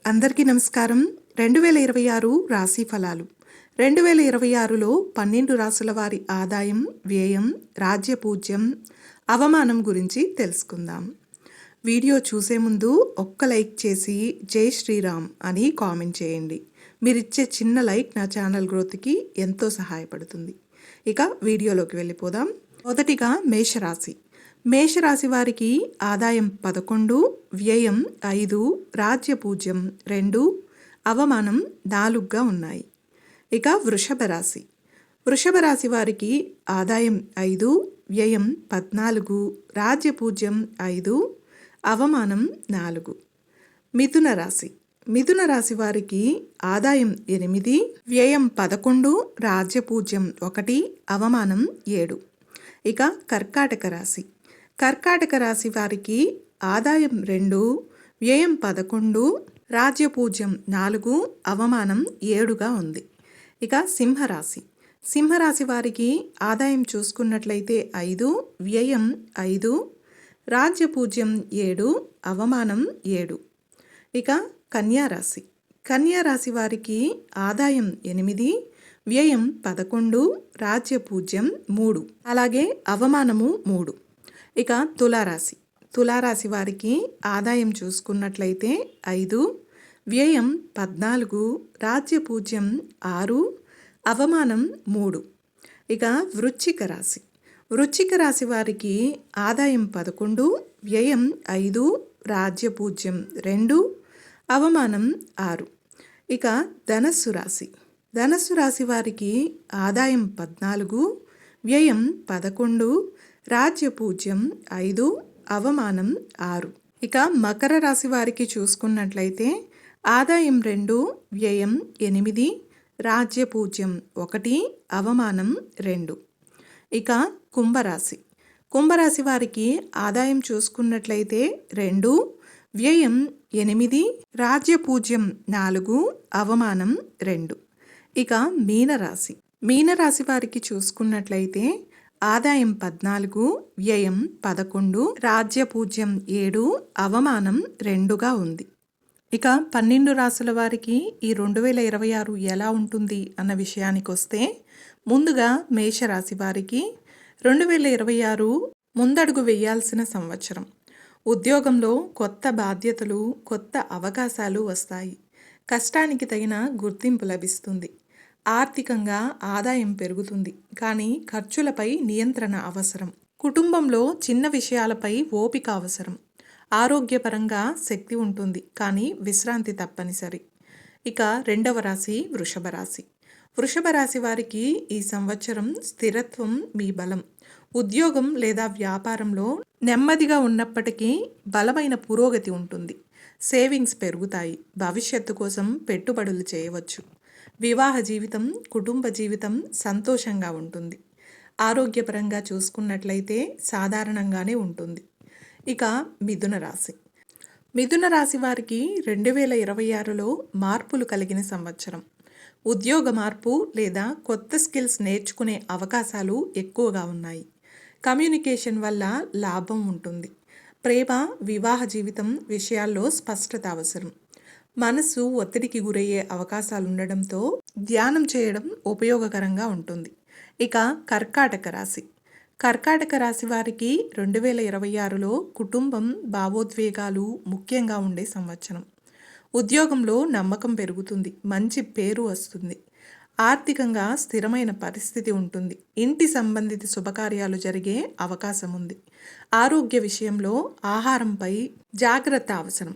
అందరికీ నమస్కారం. 2026 రాశి ఫలాలు. 2026లో 12 రాశుల వారి ఆదాయం, వ్యయం, రాజ్యపూజ్యం, అవమానం గురించి తెలుసుకుందాం. వీడియో చూసే ముందు ఒక్క లైక్ చేసి జై శ్రీరామ్ అని కామెంట్ చేయండి. మీరిచ్చే చిన్న లైక్ నా ఛానల్ గ్రోత్కి ఎంతో సహాయపడుతుంది. ఇక వీడియోలోకి వెళ్ళిపోదాం. మొదటిగా మేషరాశి. మేషరాశి వారికి ఆదాయం 11, వ్యయం 5, రాజ్యపూజ్యం 2, అవమానం 4గా ఉన్నాయి. ఇక వృషభ రాశి. వృషభ రాశి వారికి ఆదాయం 5, వ్యయం 14, రాజ్యపూజ్యం 5, అవమానం 4. మిథున రాశి. మిథున రాశి వారికి ఆదాయం 8, వ్యయం 11, రాజ్యపూజ్యం 1, అవమానం 7. ఇక కర్కాటక రాశి. కర్కాటక రాశి వారికి ఆదాయం 2, వ్యయం 11, రాజ్యపూజ్యం 4, అవమానం 7గా ఉంది. ఇక సింహరాశి. సింహరాశి వారికి ఆదాయం చూసుకున్నట్లయితే 5, వ్యయం 5, రాజ్యపూజ్యం 7, అవమానం 7. ఇక కన్యారాశి. కన్యారాశి వారికి ఆదాయం 8, వ్యయం 11, రాజ్యపూజ్యం 3, అలాగే అవమానము 3. ఇక తులారాశి. తులారాశి వారికి ఆదాయం చూసుకున్నట్లయితే 5, వ్యయం 14, రాజ్యపూజ్యం 6, అవమానం 3. ఇక వృశ్చిక రాశి. వృశ్చిక రాశి వారికి ఆదాయం 11, వ్యయం 5, రాజ్యపూజ్యం 2, అవమానం 6. ఇక ధనస్సు రాశి. ధనస్సు రాశి వారికి ఆదాయం 14, వ్యయం 11, రాజ్యపూజ్యం 5, అవమానం 6. ఇక మకర రాశి వారికి చూసుకున్నట్లయితే ఆదాయం 2, వ్యయం 8, రాజ్యపూజ్యం 1, అవమానం 2. ఇక కుంభరాశి. కుంభరాశి వారికి ఆదాయం చూసుకున్నట్లయితే 2, వ్యయం 8, రాజ్యపూజ్యం 4, అవమానం 2. ఇక మీనరాశి. మీనరాశి వారికి చూసుకున్నట్లయితే ఆదాయం 14, వ్యయం 11, రాజ్యపూజ్యం 7, అవమానం 2గా ఉంది. ఇక 12 రాశుల వారికి ఈ 2026 ఎలా ఉంటుంది అన్న విషయానికి వస్తే, ముందుగా మేషరాశి వారికి 2026 ముందడుగు వేయాల్సిన సంవత్సరం. ఉద్యోగంలో కొత్త బాధ్యతలు, కొత్త అవకాశాలు వస్తాయి. కష్టానికి తగిన గుర్తింపు లభిస్తుంది. ఆర్థికంగా ఆదాయం పెరుగుతుంది, కానీ ఖర్చులపై నియంత్రణ అవసరం. కుటుంబంలో చిన్న విషయాలపై ఓపిక అవసరం. ఆరోగ్యపరంగా శక్తి ఉంటుంది, కానీ విశ్రాంతి తప్పనిసరి. ఇక రెండవ రాశి వృషభ రాశి. వృషభ రాశి వారికి ఈ సంవత్సరం స్థిరత్వం మీ బలం. ఉద్యోగం లేదా వ్యాపారంలో నెమ్మదిగా ఉన్నప్పటికీ బలమైన పురోగతి ఉంటుంది. సేవింగ్స్ పెరుగుతాయి. భవిష్యత్తు కోసం పెట్టుబడులు చేయవచ్చు. వివాహ జీవితం, కుటుంబ జీవితం సంతోషంగా ఉంటుంది. ఆరోగ్యపరంగా చూసుకున్నట్లయితే సాధారణంగానే ఉంటుంది. ఇక మిథున రాశి. మిథున రాశి వారికి 2026లో మార్పులు కలిగిన సంవత్సరం. ఉద్యోగ మార్పు లేదా కొత్త స్కిల్స్ నేర్చుకునే అవకాశాలు ఎక్కువగా ఉన్నాయి. కమ్యూనికేషన్ వల్ల లాభం ఉంటుంది. ప్రేమ, వివాహ జీవితం విషయాల్లో స్పష్టత అవసరం. మనసు ఒత్తిడికి గురయ్యే అవకాశాలు ఉండడంతో ధ్యానం చేయడం ఉపయోగకరంగా ఉంటుంది. ఇక కర్కాటక రాశి. కర్కాటక రాశి వారికి 2026లో కుటుంబం, భావోద్వేగాలు ముఖ్యంగా ఉండే సంవత్సరం. ఉద్యోగంలో నమ్మకం పెరుగుతుంది. మంచి పేరు వస్తుంది. ఆర్థికంగా స్థిరమైన పరిస్థితి ఉంటుంది. ఇంటి సంబంధిత శుభకార్యాలు జరిగే అవకాశం ఉంది. ఆరోగ్య విషయంలో ఆహారంపై జాగ్రత్త అవసరం.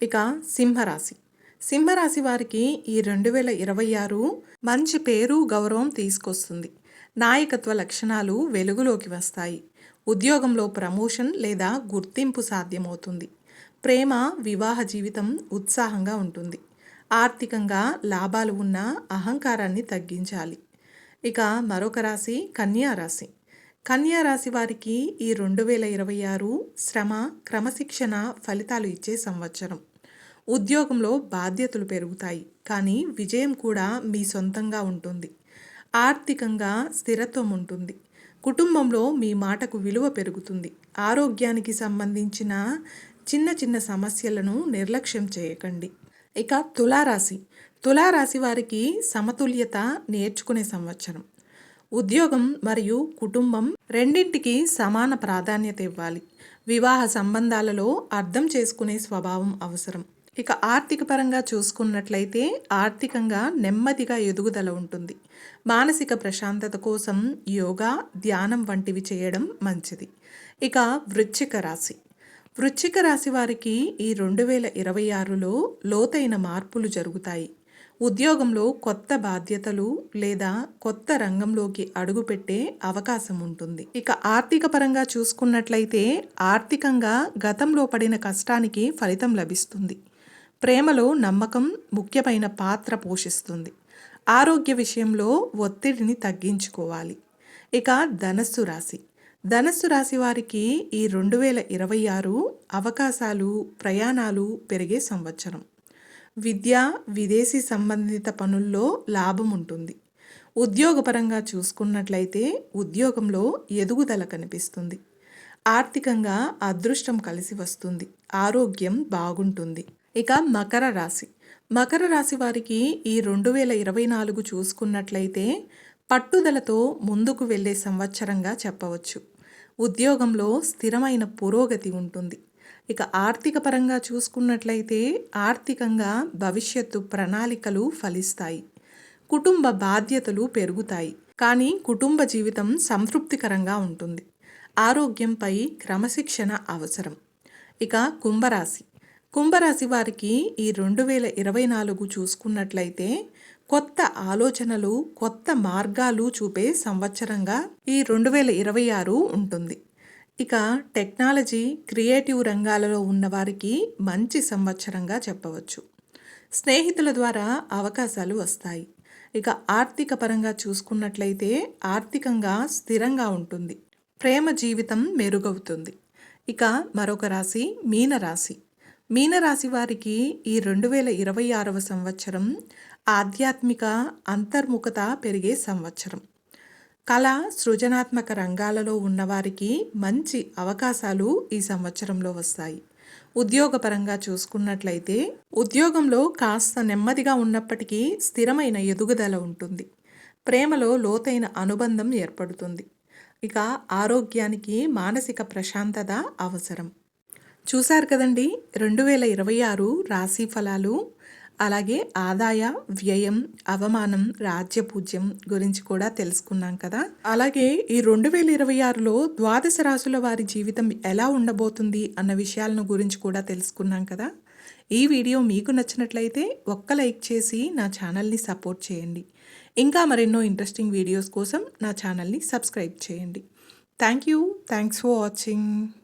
ఇక సింహరాశి. సింహరాశి వారికి ఈ 2026 మంచి పేరు, గౌరవం తీసుకొస్తుంది. నాయకత్వ లక్షణాలు వెలుగులోకి వస్తాయి. ఉద్యోగంలో ప్రమోషన్ లేదా గుర్తింపు సాధ్యమవుతుంది. ప్రేమ, వివాహ జీవితం ఉత్సాహంగా ఉంటుంది. ఆర్థికంగా లాభాలు ఉన్న అహంకారాన్ని తగ్గించాలి. ఇక మరొక రాశి కన్యా రాశి. కన్యా రాశి వారికి ఈ 2026 శ్రమ, క్రమశిక్షణ ఫలితాలు ఇచ్చే సంవత్సరం. ఉద్యోగంలో బాధ్యతలు పెరుగుతాయి, కానీ విజయం కూడా మీ సొంతంగా ఉంటుంది. ఆర్థికంగా స్థిరత్వం ఉంటుంది. కుటుంబంలో మీ మాటకు విలువ పెరుగుతుంది. ఆరోగ్యానికి సంబంధించిన చిన్న చిన్న సమస్యలను నిర్లక్ష్యం చేయకండి. ఇక తులారాశి. తులారాశి వారికి సమతుల్యత నేర్చుకునే సంవత్సరం. ఉద్యోగం మరియు కుటుంబం రెండింటికి సమాన ప్రాధాన్యత ఇవ్వాలి. వివాహ సంబంధాలలో అర్థం చేసుకునే స్వభావం అవసరం. ఇక ఆర్థిక పరంగా చూసుకున్నట్లయితే ఆర్థికంగా నెమ్మదిగా ఎదుగుదల ఉంటుంది. మానసిక ప్రశాంతత కోసం యోగా, ధ్యానం వంటివి చేయడం మంచిది. ఇక వృశ్చిక రాశి. వృశ్చిక రాశి వారికి ఈ 2026లో లోతైన మార్పులు జరుగుతాయి. ఉద్యోగంలో కొత్త బాధ్యతలు లేదా కొత్త రంగంలోకి అడుగుపెట్టే అవకాశం ఉంటుంది. ఇక ఆర్థిక పరంగా చూసుకున్నట్లయితే ఆర్థికంగా గతంలో పడిన కష్టానికి ఫలితం లభిస్తుంది. ప్రేమలో నమ్మకం ముఖ్యమైన పాత్ర పోషిస్తుంది. ఆరోగ్య విషయంలో ఒత్తిడిని తగ్గించుకోవాలి. ఇక ధనస్సు రాశి. ధనస్సు రాశి వారికి ఈ 2026 అవకాశాలు, ప్రయాణాలు పెరిగే సంవత్సరం. విద్య, విదేశీ సంబంధిత పనుల్లో లాభం ఉంటుంది. ఉద్యోగపరంగా చూసుకున్నట్లయితే ఉద్యోగంలో ఎదుగుదల కనిపిస్తుంది. ఆర్థికంగా అదృష్టం కలిసి వస్తుంది. ఆరోగ్యం బాగుంటుంది. ఇక మకర రాశి. మకర రాశి వారికి ఈ 2024 చూసుకున్నట్లయితే పట్టుదలతో ముందుకు వెళ్ళే సంవత్సరంగా చెప్పవచ్చు. ఉద్యోగంలో స్థిరమైన పురోగతి ఉంటుంది. ఇక ఆర్థిక పరంగా చూసుకున్నట్లయితే ఆర్థికంగా భవిష్యత్తు ప్రణాళికలు ఫలిస్తాయి. కుటుంబ బాధ్యతలు పెరుగుతాయి. కానీ కుటుంబ జీవితం సంతృప్తికరంగా ఉంటుంది. ఆరోగ్యంపై క్రమశిక్షణ అవసరం. ఇక కుంభరాశి. కుంభరాశి వారికి ఈ 2024 చూసుకున్నట్లయితే కొత్త ఆలోచనలు, కొత్త మార్గాలు చూపే సంవత్సరంగా ఈ 2026 ఉంటుంది. ఇక టెక్నాలజీ, క్రియేటివ్ రంగాలలో ఉన్నవారికి మంచి సంవత్సరంగా చెప్పవచ్చు. స్నేహితుల ద్వారా అవకాశాలు వస్తాయి. ఇక ఆర్థిక పరంగా చూసుకున్నట్లయితే ఆర్థికంగా స్థిరంగా ఉంటుంది. ప్రేమ జీవితం మెరుగవుతుంది. ఇక మరొక రాశి మీనరాశి. మీనరాశి వారికి ఈ 2026 సంవత్సరం ఆధ్యాత్మిక అంతర్ముఖత పెరిగే సంవత్సరం. కళ, సృజనాత్మక రంగాలలో ఉన్నవారికి మంచి అవకాశాలు ఈ సంవత్సరంలో వస్తాయి. ఉద్యోగపరంగా చూసుకున్నట్లయితే ఉద్యోగంలో కాస్త నెమ్మదిగా ఉన్నప్పటికీ స్థిరమైన ఎదుగుదల ఉంటుంది. ప్రేమలో లోతైన అనుబంధం ఏర్పడుతుంది. ఇక ఆరోగ్యానికి మానసిక ప్రశాంతత అవసరం. చూశారు కదండి 2026 రాశి ఫలాలు. అలాగే ఆదాయ, వ్యయం, అవమానం, రాజ్యపూజ్యం గురించి కూడా తెలుసుకున్నాం కదా. అలాగే ఈ 2026లో ద్వాదశ రాశుల వారి జీవితం ఎలా ఉండబోతుంది అన్న విషయాలను గురించి కూడా తెలుసుకున్నాం కదా. ఈ వీడియో మీకు నచ్చినట్లయితే ఒక్క లైక్ చేసి నా ఛానల్ని సపోర్ట్ చేయండి. ఇంకా మరెన్నో ఇంట్రెస్టింగ్ వీడియోస్ కోసం నా ఛానల్ని సబ్స్క్రైబ్ చేయండి. Thanks for watching.